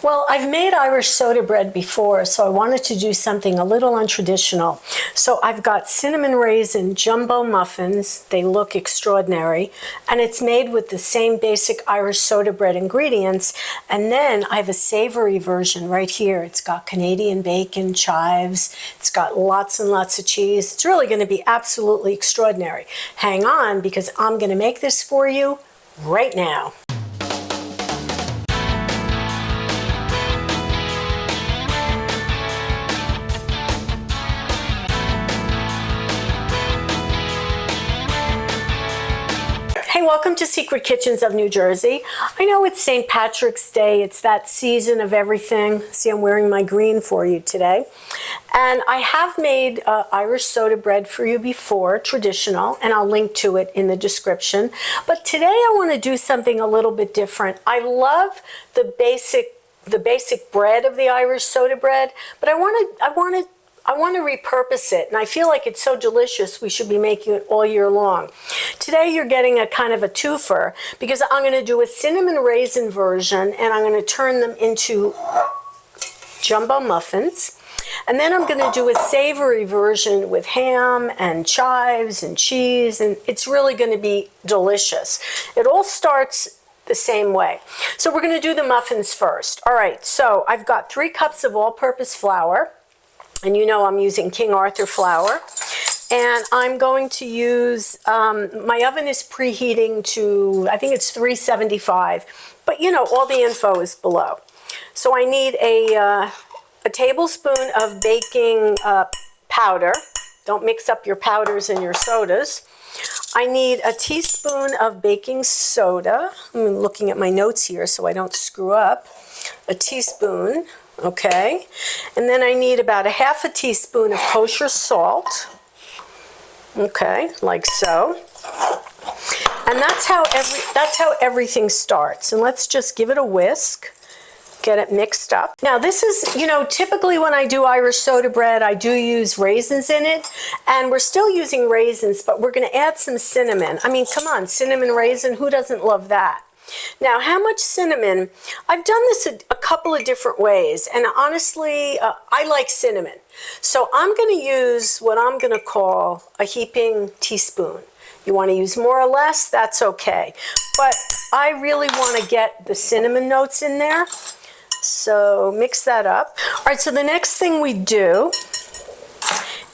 Well, I've made Irish soda bread before, so I wanted to do something a little untraditional. So I've got cinnamon raisin jumbo muffins. They look extraordinary. And it's made with the same basic Irish soda bread ingredients. And then I have a savory version right here. It's got Canadian bacon, chives. It's got lots and lots of cheese. It's really going to be absolutely extraordinary. Hang on, because I'm going to make this for you right now. Hey, welcome to Secret Kitchens of New Jersey. I know it's St. Patrick's Day. It's that season of everything. See, I'm wearing my green for you today. And I have made Irish soda bread for you before, traditional, and I'll link to it in the description. But today I want to do something a little bit different. I love the basic bread of the Irish soda bread, but I want to repurpose it, and I feel like it's so delicious we should be making it all year long. Today you're getting a kind of a twofer because I'm going to do a cinnamon raisin version and I'm going to turn them into jumbo muffins. And then I'm going to do a savory version with ham and chives and cheese, and it's really going to be delicious. It all starts the same way. So we're going to do the muffins first. All right, so I've got 3 cups of all-purpose flour. And you know I'm using King Arthur flour. And I'm going to use, my oven is preheating to, I think it's 375. But you know, all the info is below. So I need a tablespoon of baking powder. Don't mix up your powders and your sodas. I need a teaspoon of baking soda. I'm looking at my notes here so I don't screw up. A teaspoon. Okay, and then I need about a half a teaspoon of kosher salt. Okay, like so. And that's how everything starts. And let's just give it a whisk, get it mixed up. Now this is, you know, typically when I do Irish soda bread, I do use raisins in it, and we're still using raisins, but we're going to add some cinnamon. I mean, come on, cinnamon raisin, who doesn't love that? Now, how much cinnamon? I've done this a couple of different ways, and honestly, I like cinnamon. So I'm going to use what I'm going to call a heaping teaspoon. You want to use more or less, that's okay. But I really want to get the cinnamon notes in there. So mix that up. All right, so the next thing we do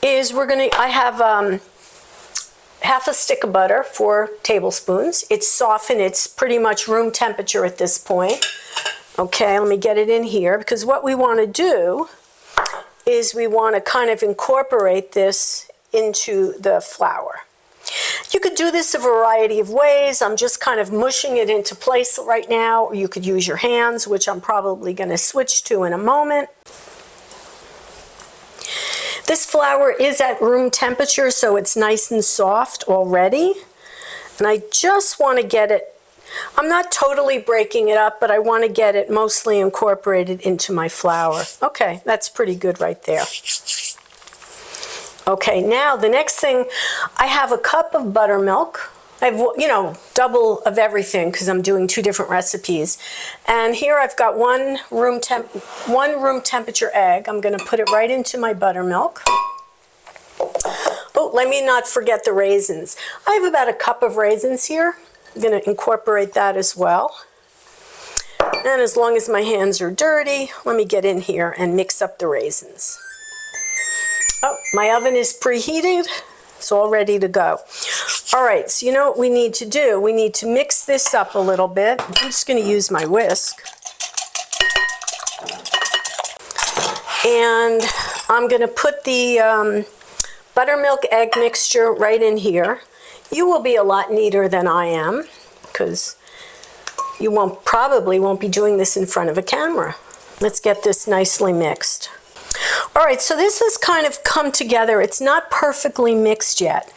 is I have half a stick of butter, 4 tablespoons. It's softened, it's pretty much room temperature at this point. Okay, let me get it in here, because what we want to do is we want to kind of incorporate this into the flour. You could do this a variety of ways. I'm just kind of mushing it into place right now, or you could use your hands, which I'm probably going to switch to in a moment. This flour is at room temperature, so it's nice and soft already. And I just want to get it, I'm not totally breaking it up, but I want to get it mostly incorporated into my flour. Okay, that's pretty good right there. Okay, now the next thing, I have a cup of buttermilk. I have, you know, double of everything because I'm doing 2 different recipes. And here I've got one room temperature egg. I'm going to put it right into my buttermilk. Oh, let me not forget the raisins. I have about a cup of raisins here. I'm going to incorporate that as well. And as long as my hands are dirty, let me get in here and mix up the raisins. Oh, my oven is preheated. It's all ready to go. All right, so you know what we need to do? We need to mix this up a little bit. I'm just going to use my whisk. And I'm going to put the buttermilk egg mixture right in here. You will be a lot neater than I am because you probably won't be doing this in front of a camera. Let's get this nicely mixed. All right, so this has kind of come together. It's not perfectly mixed yet.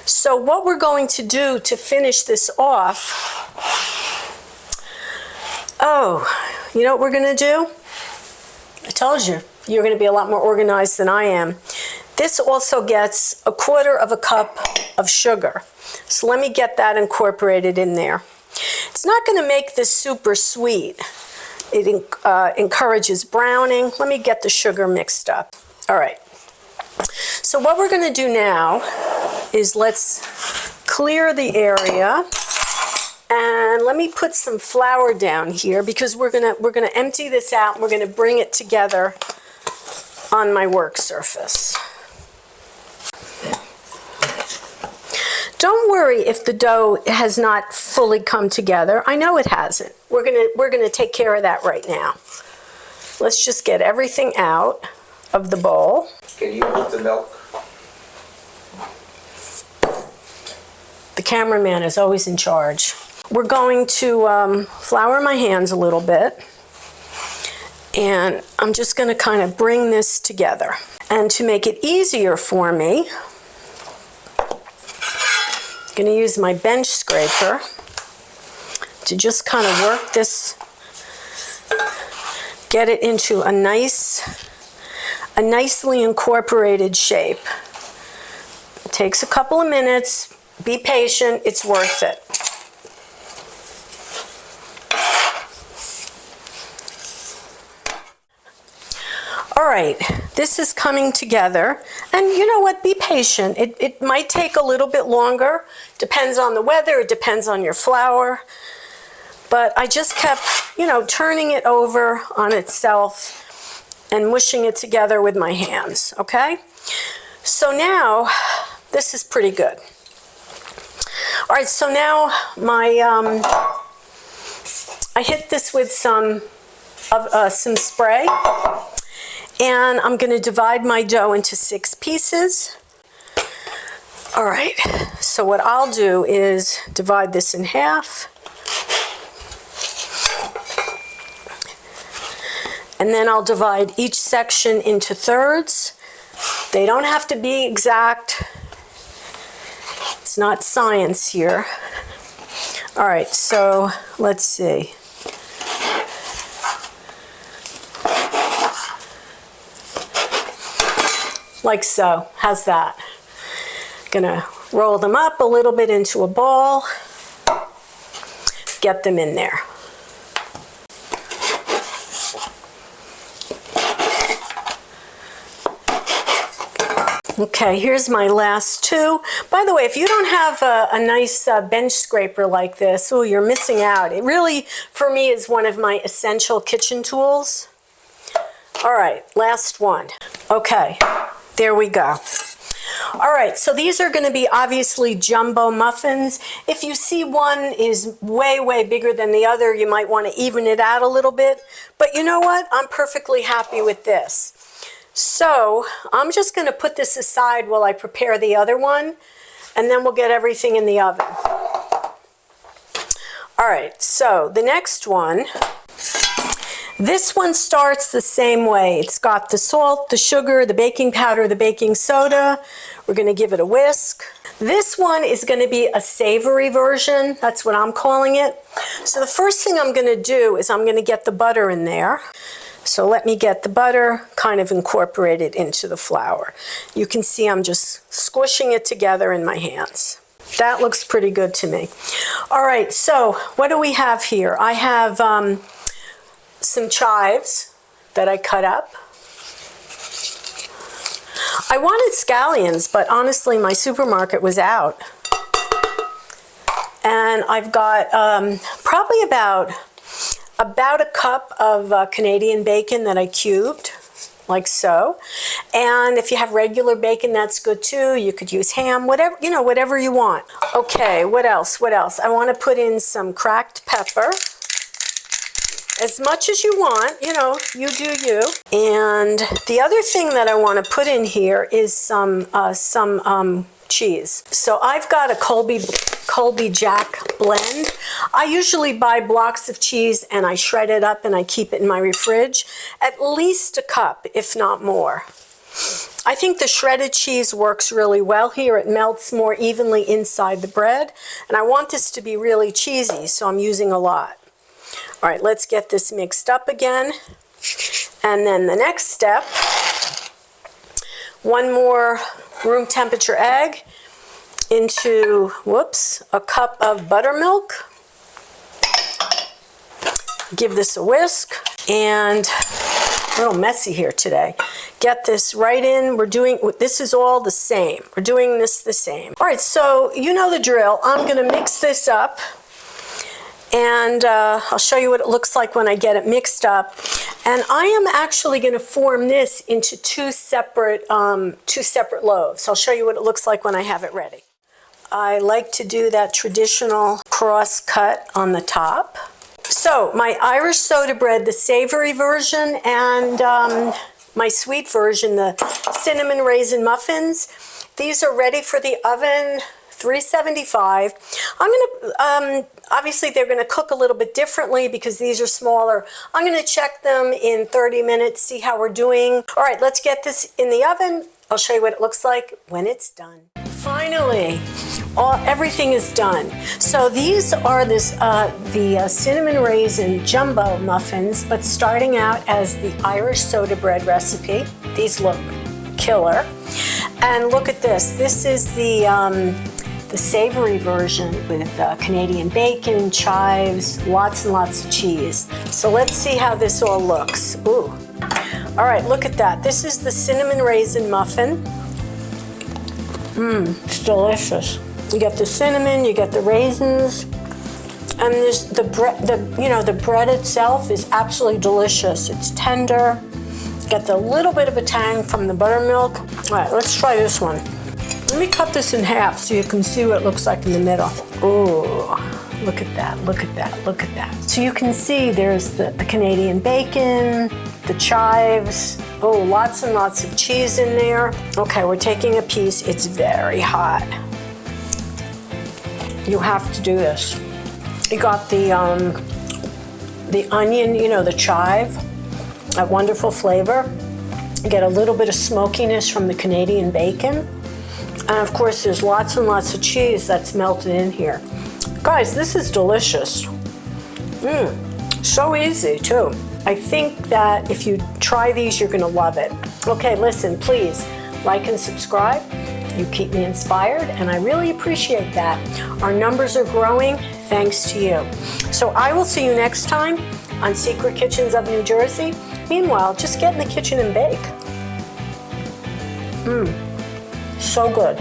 So what we're going to do to finish this off, you know what we're going to do? I told you, you're going to be a lot more organized than I am. This also gets 1/4 cup of sugar. So let me get that incorporated in there. It's not going to make this super sweet. It encourages browning. Let me get the sugar mixed up. All right. So what we're going to do now is let's clear the area, and let me put some flour down here because we're gonna empty this out and we're gonna bring it together on my work surface. Don't worry if the dough has not fully come together. I know it hasn't. We're gonna take care of that right now. Let's just get everything out of the bowl. Can you put the milk? The cameraman is always in charge. We're going to flour my hands a little bit, and I'm just going to kind of bring this together. And to make it easier for me, I'm going to use my bench scraper to just kind of work this, get it into a nicely incorporated shape. It takes a couple of minutes. Be patient, it's worth it. All right, this is coming together, and you know what, be patient. It might take a little bit longer, depends on the weather, it depends on your flour, but I just kept, turning it over on itself and mushing it together with my hands, okay? So now, this is pretty good. All right, so now I hit this with some spray, and I'm going to divide my dough into 6 pieces. All right, so what I'll do is divide this in half, and then I'll divide each section into thirds. They don't have to be exact. It's not science here. All right, so let's see. Like so. How's that? Gonna roll them up a little bit into a ball. Get them in there. Okay, here's my last 2. By the way, if you don't have a nice bench scraper like this, oh, you're missing out. It really, for me, is one of my essential kitchen tools. All right, last one. Okay, there we go. All right, so these are going to be obviously jumbo muffins. If you see one is way, way bigger than the other, you might want to even it out a little bit. But you know what? I'm perfectly happy with this. So I'm just going to put this aside while I prepare the other one, and then we'll get everything in the oven. All right, so the next one, this one starts the same way. It's got the salt, the sugar, the baking powder, the baking soda. We're going to give it a whisk. This one is going to be a savory version. That's what I'm calling it. So the first thing I'm going to do is I'm going to get the butter in there. So let me get the butter kind of incorporated into the flour. You can see I'm just squishing it together in my hands. That looks pretty good to me. All right, so what do we have here? I have some chives that I cut up. I wanted scallions, but honestly my supermarket was out. And I've got probably about a cup of Canadian bacon that I cubed, like so. And if you have regular bacon, that's good too. You could use ham, whatever, whatever you want. Okay, what else? What else? I want to put in some cracked pepper. As much as you want, you do you. And the other thing that I want to put in here is some cheese. So I've got a Colby Jack blend. I usually buy blocks of cheese and I shred it up and I keep it in my refrig. At least a cup, if not more. I think the shredded cheese works really well here. It melts more evenly inside the bread. And I want this to be really cheesy, so I'm using a lot. All right, let's get this mixed up again. And then the next step, one more room temperature egg into, a cup of buttermilk. Give this a whisk, and a little messy here today. Get this right in. This is all the same. We're doing this the same. All right, so you know the drill. I'm gonna mix this up, and I'll show you what it looks like when I get it mixed up. And I am actually gonna form this into two separate loaves. I'll show you what it looks like when I have it ready. I like to do that traditional cross cut on the top. So my Irish soda bread, the savory version, and my sweet version, the cinnamon raisin muffins, these are ready for the oven, 375. I'm gonna, obviously they're gonna cook a little bit differently because these are smaller. I'm gonna check them in 30 minutes, see how we're doing. All right, let's get this in the oven. I'll show you what it looks like when it's done. Finally, everything is done. So these are the cinnamon raisin jumbo muffins, but starting out as the Irish soda bread recipe. These look killer. And look at this. This is the savory version with Canadian bacon, chives, lots and lots of cheese. So let's see how this all looks. Ooh. All right, look at that. This is the cinnamon raisin muffin. It's delicious. You get the cinnamon, you get the raisins, and there's the bread. The bread itself is absolutely delicious. It's tender. Get the little bit of a tang from the buttermilk. All right, let's try this one. Let me cut this in half so you can see what it looks like in the middle. Ooh, look at that, look at that, look at that. So you can see there's the Canadian bacon, the chives. Oh, lots and lots of cheese in there. Okay, we're taking a piece. It's very hot. You have to do this. You got the onion, the chive, that wonderful flavor. You get a little bit of smokiness from the Canadian bacon. And of course, there's lots and lots of cheese that's melted in here. Guys, this is delicious. So easy too. I think that if you try these, you're gonna love it. Okay, listen, please like and subscribe. You keep me inspired, and I really appreciate that. Our numbers are growing thanks to you. So I will see you next time on Secret Kitchens of New Jersey. Meanwhile, just get in the kitchen and bake. So good.